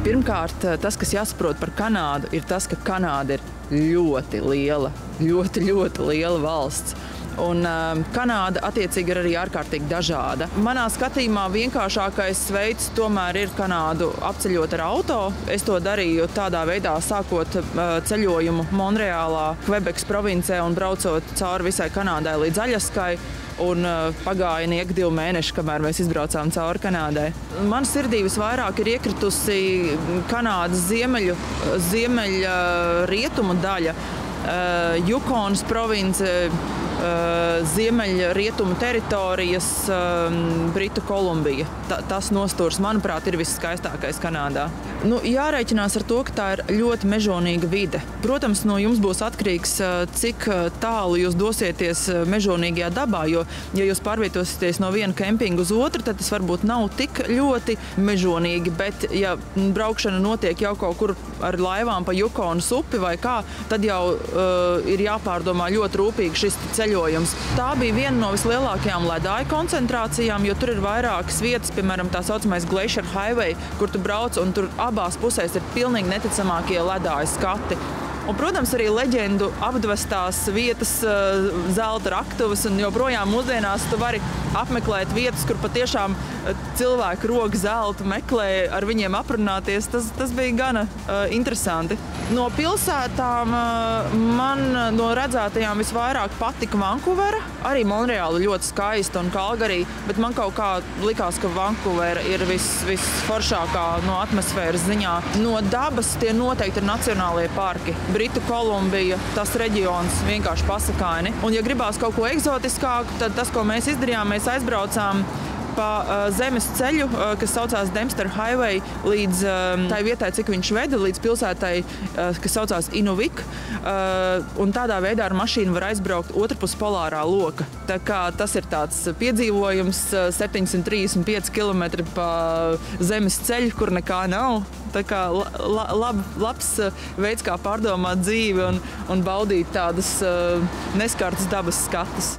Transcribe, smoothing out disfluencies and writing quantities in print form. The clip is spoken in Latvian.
Pirmkārt, tas, kas jāsaprot par Kanādu, ir tas, ka Kanāda ir ļoti liela, ļoti liela valsts. Un Kanāda attiecīgi ir arī ārkārtīgi dažāda. Manā skatījumā vienkāršākais veids tomēr ir Kanādu apceļot ar auto. Es to darīju tādā veidā, sākot ceļojumu Monreālā, Kvebekas provincē un braucot cauri visai Kanādai līdz Aļaskai. Un pagāja niek 2 mēneši, kamēr mēs izbraucām cauri Kanādai. Man sirdī visvairāk ir iekritusi Kanādas ziemeļa rietumu daļa, Jukonas province, ziemeļrietumu teritorijas, Britu Kolumbija. Tas nostūrs, manuprāt, ir visskaistākais Kanādā. Jārēķinās ar to, ka tā ir ļoti mežonīga vide. Protams, no jums būs atkarīgs, cik tālu jūs dosieties mežonīgajā dabā, jo, ja jūs pārvietosieties no viena kempinga uz otru, tad tas varbūt nav tik ļoti mežonīgi, bet ja braukšana notiek jau kaut kur ar laivām pa Jukonas upi vai kā, tad jau ir jāpārdomā ļoti rūpīgi šis ceļojums. Tā bija viena no vislielākajām ledāju koncentrācijām, jo tur ir vairākas vietas, piemēram, tā saucamais Glacier Highway, kur tu brauc un tur abās pusēs ir pilnīgi neticamākie ledāju skati. Un, protams, arī leģendu apdvestās vietas, zelta raktuvas, un joprojām mūsdienās tu vari apmeklēt vietas, kur patiešām cilvēki rok zeltu meklē, ar viņiem aprunāties. Tas bija gana interesanti. No pilsētām man no redzētajām visvairāk patika Vankūvera. Arī Monreāla ļoti skaista un Kalgarī, bet man kaut kā likās, ka Vankūvera ir visforšākā no atmosfēras ziņā. No dabas tie noteikti ir nacionālie parki. Britu Kolumbija, tas reģions vienkārši pasakaini. Un, ja gribās kaut ko eksotiskāku, tad tas, ko mēs izdarījām, mēs aizbraucām pa zemes ceļu, kas saucās Dempster Highway, līdz tai vietai, cik viņš veda, līdz pilsētai, kas saucās Inuvik. Un tādā veidā ar mašīnu var aizbraukt otrpus polārā loka. Tā kā tas ir tāds piedzīvojums, 735 km pa zemes ceļu, kur nekā nav. Tā kā labs veids, kā pārdomāt dzīvi un baudīt tādas neskartas dabas skatus.